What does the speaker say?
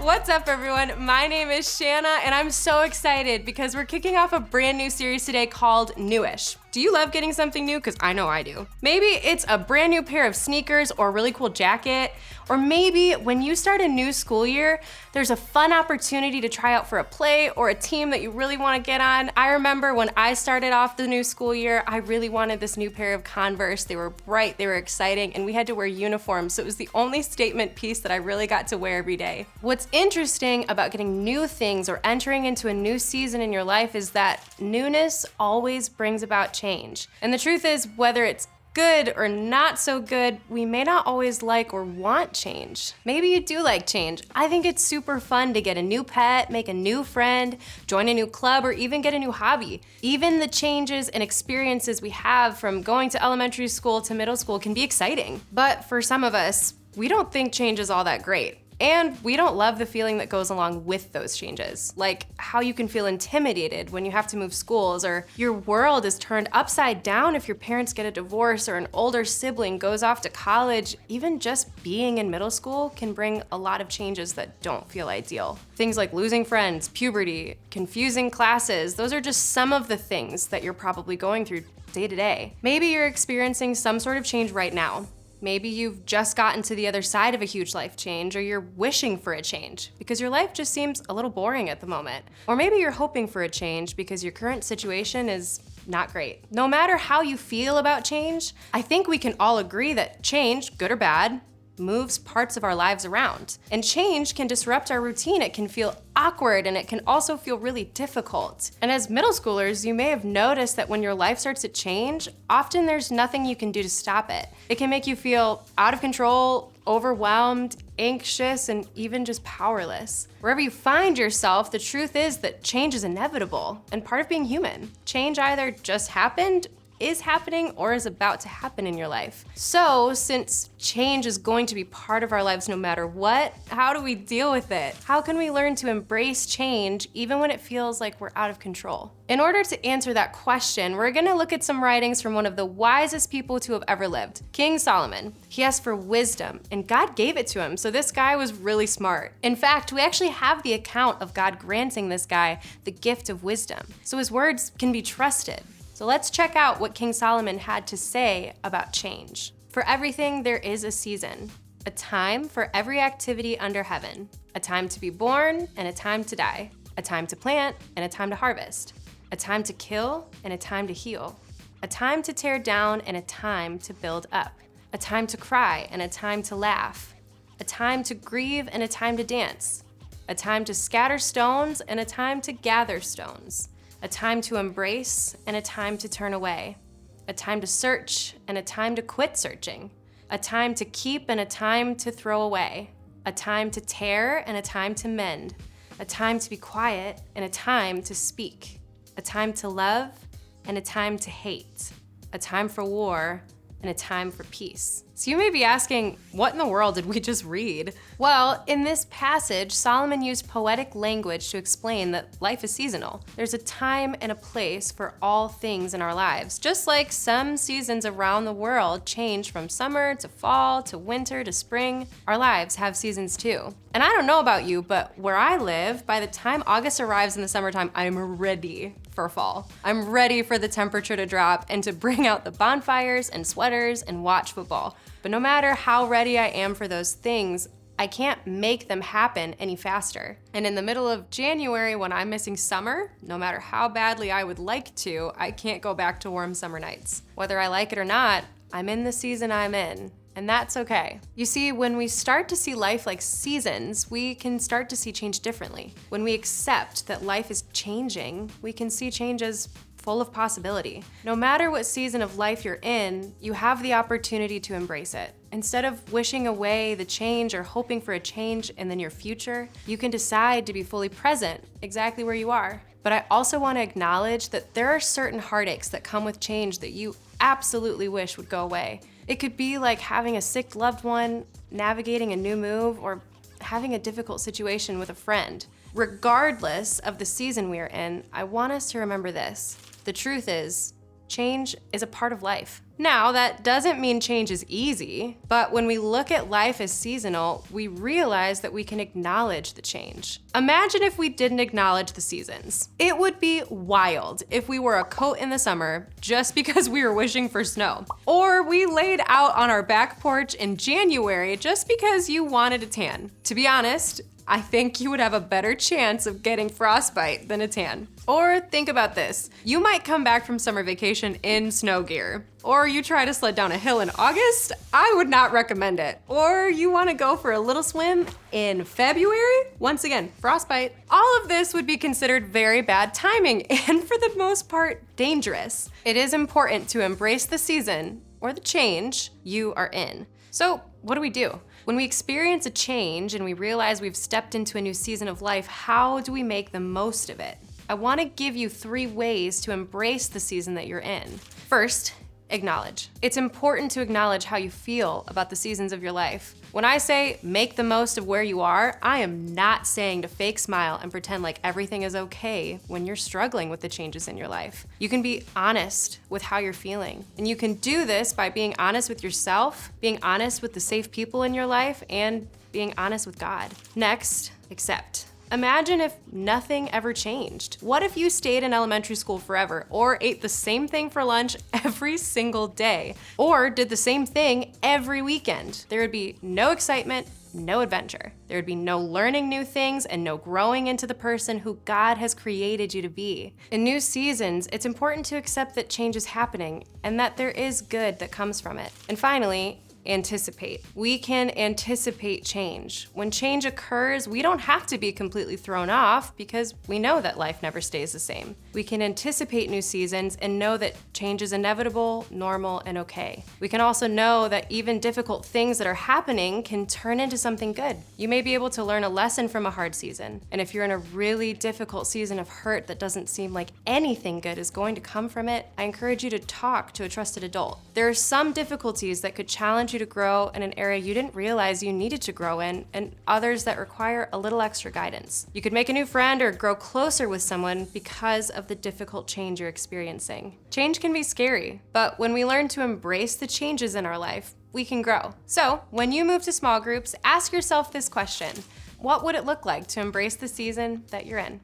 What's up, everyone? My name is Shanna, and I'm so excited because we're kicking off a brand new series today called Newish. Do you love getting something new? Because I know I do. Maybe it's a brand new pair of sneakers or a really cool jacket, or maybe when you start a new school year, there's a fun opportunity to try out for a play or a team that you really want to get on. I remember when I started off the new school year, I really wanted this new pair of Converse. They were bright, they were exciting, and we had to wear uniforms, so it was the only statement piece that I really got to wear every day. What's interesting about getting new things or entering into a new season in your life is that newness always brings about change. And the truth is, whether it's good or not so good, we may not always like or want change. Maybe you do like change. I think it's super fun to get a new pet, make a new friend, join a new club, or even get a new hobby. Even the changes and experiences we have from going to elementary school to middle school can be exciting. But for some of us, we don't think change is all that great. And we don't love the feeling that goes along with those changes, like how you can feel intimidated when you have to move schools, or your world is turned upside down if your parents get a divorce or an older sibling goes off to college. Even just being in middle school can bring a lot of changes that don't feel ideal. Things like losing friends, puberty, confusing classes, those are just some of the things that you're probably going through day to day. Maybe you're experiencing some sort of change right now. Maybe you've just gotten to the other side of a huge life change, or you're wishing for a change because your life just seems a little boring at the moment. Or maybe you're hoping for a change because your current situation is not great. No matter how you feel about change, I think we can all agree that change, good or bad, moves parts of our lives around. And change can disrupt our routine. It can feel awkward, and it can also feel really difficult. And as middle schoolers, you may have noticed that when your life starts to change, often there's nothing you can do to stop it. It can make you feel out of control, overwhelmed, anxious, and even just powerless. Wherever you find yourself, the truth is that change is inevitable and part of being human. Change either just happened, is happening, or is about to happen in your life. So, since change is going to be part of our lives no matter what, how do we deal with it? How can we learn to embrace change even when it feels like we're out of control? In order to answer that question, we're gonna look at some writings from one of the wisest people to have ever lived, King Solomon. He asked for wisdom, and God gave it to him, so this guy was really smart. In fact, we actually have the account of God granting this guy the gift of wisdom, so his words can be trusted. So let's check out what King Solomon had to say about change. For everything, there is a season, a time for every activity under heaven, a time to be born and a time to die, a time to plant and a time to harvest, a time to kill and a time to heal, a time to tear down and a time to build up, a time to cry and a time to laugh, a time to grieve and a time to dance, a time to scatter stones and a time to gather stones, a time to embrace and a time to turn away, a time to search and a time to quit searching, a time to keep and a time to throw away, a time to tear and a time to mend, a time to be quiet and a time to speak, a time to love and a time to hate, a time for war and a time for peace. So you may be asking, what in the world did we just read? Well, in this passage, Solomon used poetic language to explain that life is seasonal. There's a time and a place for all things in our lives. Just like some seasons around the world change from summer to fall to winter to spring, our lives have seasons too. And I don't know about you, but where I live, by the time August arrives in the summertime, I'm ready for fall. I'm ready for the temperature to drop and to bring out the bonfires and sweaters and watch football. But no matter how ready I am for those things, I can't make them happen any faster. And in the middle of January, when I'm missing summer, no matter how badly I would like to, I can't go back to warm summer nights. Whether I like it or not, I'm in the season I'm in. And that's okay. You see, when we start to see life like seasons, we can start to see change differently. When we accept that life is changing, we can see change as full of possibility. No matter what season of life you're in, you have the opportunity to embrace it. Instead of wishing away the change or hoping for a change in the near future, you can decide to be fully present exactly where you are. But I also want to acknowledge that there are certain heartaches that come with change that you absolutely wish would go away. It could be like having a sick loved one, navigating a new move, or having a difficult situation with a friend. Regardless of the season we are in, I want us to remember this. The truth is, Change is a part of life. Now, that doesn't mean change is easy, but when we look at life as seasonal, we realize that we can acknowledge the change. Imagine if we didn't acknowledge the seasons. It would be wild if we wore a coat in the summer just because we were wishing for snow. Or we laid out on our back porch in January just because you wanted a tan. To be honest, I think you would have a better chance of getting frostbite than a tan. Or think about this. You might come back from summer vacation in snow gear. Or you try to sled down a hill in August. I would not recommend it. Or you want to go for a little swim in February. Once again, frostbite. All of this would be considered very bad timing and for the most part, dangerous. It is important to embrace the season or the change you are in. So what do we do? When we experience a change and we realize we've stepped into a new season of life, how do we make the most of it? I want to give you 3 ways to embrace the season that you're in. First, acknowledge. It's important to acknowledge how you feel about the seasons of your life. When I say make the most of where you are, I am not saying to fake smile and pretend like everything is okay when you're struggling with the changes in your life. You can be honest with how you're feeling. And you can do this by being honest with yourself, being honest with the safe people in your life, and being honest with God. Next, accept. Imagine if nothing ever changed. What if you stayed in elementary school forever, or ate the same thing for lunch every single day, or did the same thing every weekend? There would be no excitement, no adventure. There would be no learning new things and no growing into the person who God has created you to be. In new seasons, it's important to accept that change is happening and that there is good that comes from it. And finally, anticipate. We can anticipate change. When change occurs, we don't have to be completely thrown off because we know that life never stays the same. We can anticipate new seasons and know that change is inevitable, normal, and okay. We can also know that even difficult things that are happening can turn into something good. You may be able to learn a lesson from a hard season. And if you're in a really difficult season of hurt that doesn't seem like anything good is going to come from it, I encourage you to talk to a trusted adult. There are some difficulties that could challenge you to grow in an area you didn't realize you needed to grow in, and others that require a little extra guidance. You could make a new friend or grow closer with someone because of the difficult change you're experiencing. Change can be scary, but when we learn to embrace the changes in our life, we can grow. So, when you move to small groups, ask yourself this question: what would it look like to embrace the season that you're in?